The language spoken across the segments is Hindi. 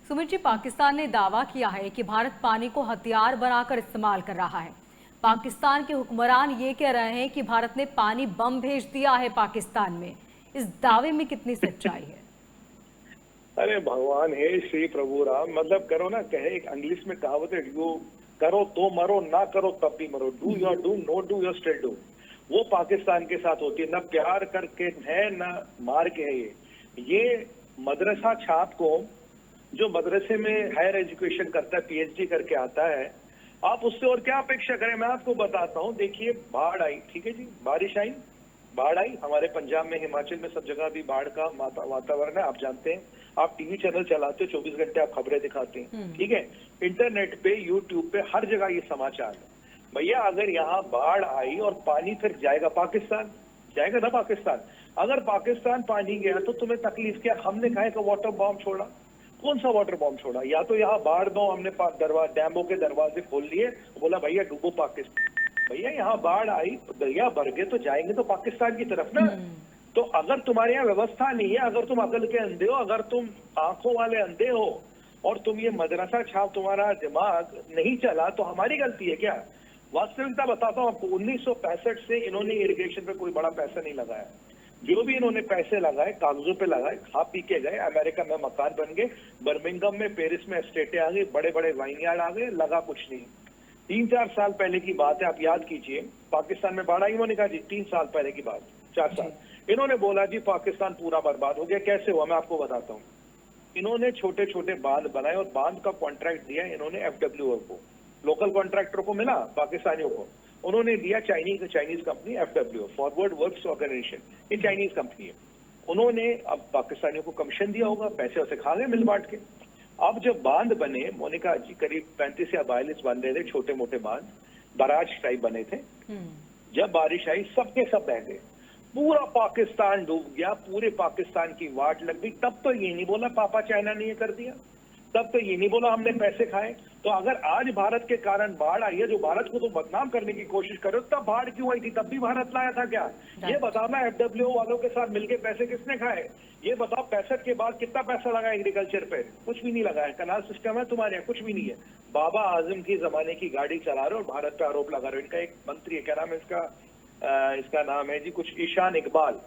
सुमित जी, पाकिस्तान ने दावा किया है कि भारत पानी को हथियार बनाकर इस्तेमाल कर रहा है। पाकिस्तान के हुक्मरान ये कह रहे हैं कि भारत ने पानी बम भेज दिया है पाकिस्तान में। इस दावे में कितनी सच्चाई है? अरे भगवान हे श्री प्रभु राम, मतलब करो ना, कहे एक इंग्लिश में कहावत है, यू करो तो मरो, ना करो तब भी मरो, do your do, no do your still do. वो पाकिस्तान के साथ होती है, ना प्यार करके है ना मार के है। ये मदरसा छाप को जो मदरसे में हायर एजुकेशन करता है, पीएचडी करके आता है, आप उससे और क्या अपेक्षा करें। मैं आपको बताता हूँ, देखिए बाढ़ आई, ठीक है जी, बारिश आई, बाढ़ आई हमारे पंजाब में, हिमाचल में, सब जगह भी बाढ़ का वातावरण है, आप जानते हैं। आप टीवी चैनल चलाते हो, 24 घंटे आप खबरें दिखाते हैं, ठीक है, इंटरनेट पे, यूट्यूब पे, हर जगह ये समाचार है। भैया अगर यहाँ बाढ़ आई और पानी फिर जाएगा पाकिस्तान, जाएगा ना पाकिस्तान। अगर पाकिस्तान पानी गया तो तुम्हें तकलीफ क्या? हमने कहा कि वाटर बॉम्ब छोड़ा, कौन सा वाटर बॉम्ब छोड़ा? या तो यहाँ बाढ़ दो, हमने डैमों के दरवाजे खोल लिए, बोला भैया डूबो पाकिस्तान। भैया यहाँ बाढ़ आई, दरिया भर गए तो जाएंगे तो पाकिस्तान की तरफ ना। तो अगर तुम्हारे यहाँ व्यवस्था नहीं है, अगर तुम अकल के अंधे हो, अगर तुम आंखों वाले अंधे हो और तुम ये मदरसा छाप, तुम्हारा दिमाग नहीं चला, तो हमारी गलती है क्या? वास्तविकता बताता हूँ आपको, 1965 से इन्होंने इरिगेशन पे कोई बड़ा पैसा नहीं लगाया। जो भी इन्होंने पैसे लगाए कागजों पे लगाए, खा पी के गए, अमेरिका में मकान बन गए, बर्मिंघम में, पेरिस में एस्टेटें आ गई, बड़े बड़े वाइनयार्ड आ गए, लगा कुछ नहीं। 3-4 साल पहले की बात है, आप याद कीजिए, पाकिस्तान में बाढ़ आई, इन्होंने कहा जी 3 साल पहले की बात, 4 साल, इन्होंने बोला जी पाकिस्तान पूरा बर्बाद हो गया। कैसे हुआ मैं आपको बताता हूँ। इन्होंने छोटे छोटे बांध बनाए और बांध का कॉन्ट्रैक्ट दिया इन्होंने एफडब्ल्यूओ को, लोकल कॉन्ट्रैक्टर को मिला, पाकिस्तानियों को उन्होंने दिया, Chinese company FWO, forward works organisation, ये चाइनीज कंपनी है। उन्होंने अब पाकिस्तानियों को कमीशन दिया होगा, पैसे वैसे खा गए मिल बांट के। अब जब बांध बने, मोनिका जी, करीब 35 या 42 बांधे थे, छोटे मोटे बांध, बराज टाइप बने थे। जब बारिश आई सबके सब बह गए, पूरा पाकिस्तान डूब गया, पूरे पाकिस्तान की वाट लग गई। तब तो ये नहीं बोला पापा चाइना ने ये कर दिया, तब तो ये नहीं बोला हमने पैसे खाए। तो अगर आज भारत के कारण बाढ़ आई है, जो भारत को तो बदनाम करने की कोशिश कर रहे हो, तब बाढ़ क्यों आई थी? तब भी भारत लाया था क्या? ये बताना, एफडब्ल्यूओ वालों के साथ मिलके पैसे किसने खाए? ये बताओ, 65 के बाद कितना पैसा लगा एग्रीकल्चर पे? कुछ भी नहीं लगाया। कनाल सिस्टम है तुम्हारे यहाँ, कुछ भी नहीं है। बाबा आजम की जमाने की गाड़ी चला रहे हो और भारत पे आरोप लगा रहे हो। इनका एक मंत्री है, क्या नाम है इसका नाम है जी कुछ, ईशान इकबाल।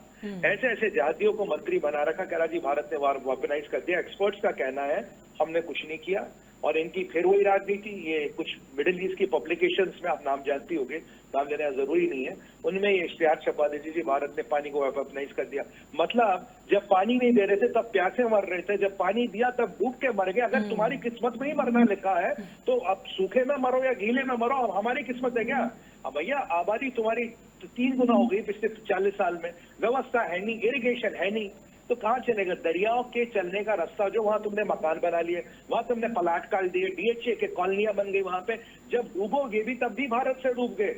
ऐसे ऐसे जातियों को मंत्री बना रखा, कह रहा जी भारत ने वेपनाइज कर दिया। एक्सपर्ट्स का कहना है हमने कुछ नहीं किया। और इनकी फिर वही राजनीति, ये कुछ मिडिल ईस्ट की पब्लिकेशंस में, आप नाम जानती होंगे, नाम लेना जरूरी नहीं है, उनमें ये इश्तिहार छपा देती थी भारत ने पानी को वेपनाइज कर दिया। मतलब जब पानी नहीं दे रहे थे तब प्यासे मर रहे थे, जब पानी दिया तब डूब के मर गए। अगर तुम्हारी किस्मत में ही मरना लिखा है तो अब सूखे में मरो या गीले में मरो, अब हमारी किस्मत है क्या? अब भैया आबादी तुम्हारी 3 गुना हो गई पिछले 40 साल में, व्यवस्था है नहीं, इरिगेशन है नहीं, तो कहाँ चलेगा? दरियाओं के चलने का रास्ता जो, वहां तुमने मकान बना लिए, वहां तुमने प्लाट काट दिए, डीएचए के कॉलोनियां बन गई वहां पे। जब डूबोगे भी तब भी भारत से डूब गए।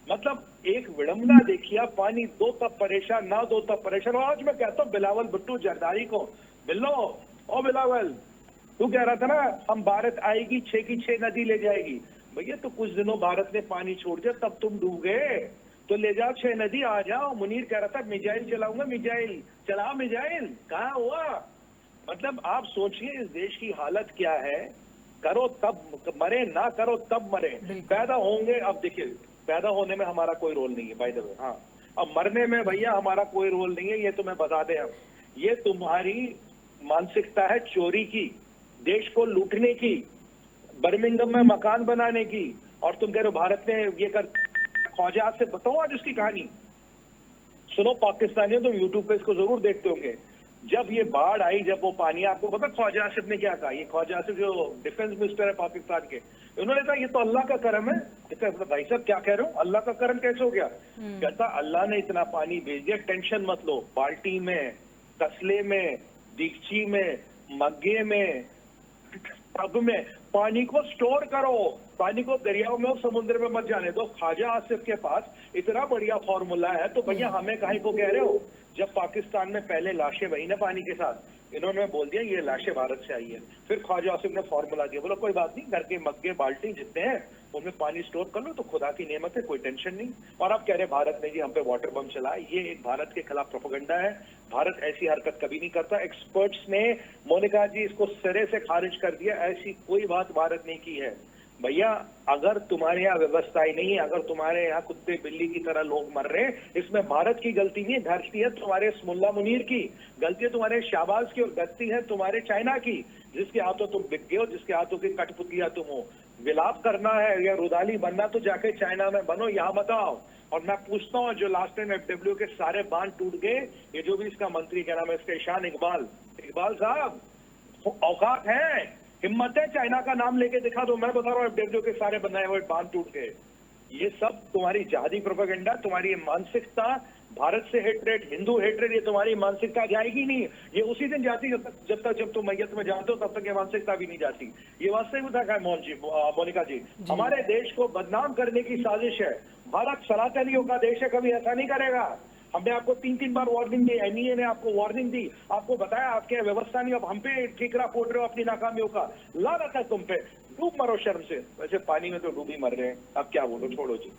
मतलब एक विडंबना देखिए आप, पानी दो तब परेशान, ना दो तब परेशान। और आज मैं कहता हूँ बिलावल भुट्टो जरदारी को, बिल्लो ओ बिलावल, तू कह रहा था ना हम भारत आएगी 6 की 6 नदी ले जाएगी। भैया तो कुछ दिनों भारत ने पानी छोड़ दिया, तब तुम डूब गए, तो ले जाओ 6 नदी, आ जाओ। मुनीर कह रहा था मिजाइल चलाऊंगा, मिजाइल चलाओ, मिजाइल कहाँ हुआ? मतलब आप सोचिए इस देश की हालत क्या है। करो तब मरे, ना करो तब मरे। पैदा होंगे, अब देखिए पैदा होने में हमारा कोई रोल नहीं है बाय द वे, हाँ, अब मरने में भैया हमारा कोई रोल नहीं है, ये तुम्हें बता दें हम। ये तुम्हारी मानसिकता है चोरी की, देश को लूटने की, बर्मिंघम में मकान बनाने की, और तुम कह रहे हो भारत ने ये कर। ख्वाजा से बताओ आज उसकी कहानी सुनो पाकिस्तानियों, तुम यूट्यूब पे इसको जरूर देखते होंगे। जब ये बाढ़ आई, जब वो पानी, आपको पता ख्वाजा आसिफ ने क्या कहा? ये ख्वाजा आसिफ जो डिफेंस मिनिस्टर है पाकिस्तान के, उन्होंने कहा ये तो अल्लाह का करम है। भाई साहब क्या कह रहे हो, अल्लाह का करम कैसे हो गया? कहता अल्लाह ने इतना पानी भेज दिया, टेंशन मत लो, बाल्टी में, तसले में, दीगची में, मग्गे में, टब में पानी को स्टोर करो, पानी को दरियाओं में और समुद्र में मत जाने दो। ख्वाजा आसिफ के पास इतना बढ़िया फॉर्मूला है, तो भैया हमें काहे को कह रहे हो? जब पाकिस्तान में पहले लाशें बही ना पानी के साथ, इन्होंने बोल दिया ये लाशें भारत से आई है। फिर ख्वाजा आसिफ ने फॉर्मूला दिया, बोला कोई बात नहीं, घर के मग्गे बाल्टी जितने हैं उनमें पानी स्टोर कर लो, तो खुदा की नेमत है, कोई टेंशन नहीं। और आप कह रहे भारत ने जी हम पे वाटर बम चलाया, ये एक भारत के खिलाफ प्रोपेगेंडा है। भारत ऐसी हरकत कभी नहीं करता। एक्सपर्ट्स ने, मोनिका जी, इसको सिरे से खारिज कर दिया, ऐसी कोई बात भारत ने की है। भैया अगर तुम्हारे यहाँ व्यवस्था ही नहीं है, अगर तुम्हारे यहाँ कुत्ते बिल्ली की तरह लोग मर रहे हैं, इसमें भारत की गलती नहीं है, गलती है तुम्हारे इस मुल्ला मुनीर की, गलती है तुम्हारे शाहबाज की, और गलती है तुम्हारे चाइना की, जिसके हाथों तुम बिक गए हो, जिसके हाथों की कठपुतलियां तुम हो। विलाप करना है या रुदाली बनना तो जाके चाइना में बनो, यहाँ मत आओ। और मैं पूछता हूँ, जो लास्ट टाइम FW के सारे बांध टूट गए, ये जो भी इसका मंत्री, क्या नाम है इसका, ईशान इकबाल साहब, औकात है, हिम्मत है, चाइना का नाम लेके दिखा दो, मैं बता रहा हूँ FW के सारे बनाए हुए बांध टूट गए। ये सब तुम्हारी जहादी प्रोपेगेंडा, तुम्हारी ये मानसिकता, भारत से हेट्रेड, हिंदू हेट्रेड, ये तुम्हारी मानसिकता जाएगी नहीं। ये उसी दिन जाती जब तुम मैयत में जाते हो, तब तक ये मानसिकता भी नहीं जाती। ये वास्तविकता है मोनिका जी, हमारे देश को बदनाम करने की साजिश है। भारत सनातनियों का देश है, कभी ऐसा नहीं करेगा। हमने आपको 3 बार वार्निंग दी, NEA ने आपको वार्निंग दी, आपको बताया आपके व्यवस्था नहीं, अब हम पे ठीकरा फोड़ रहे हो अपनी नाकामियों का। लानत है तुम पे, डूब मरो शर्म से। वैसे पानी में तो डूब ही मर रहे हैं, अब क्या बोलो, छोड़ो जी।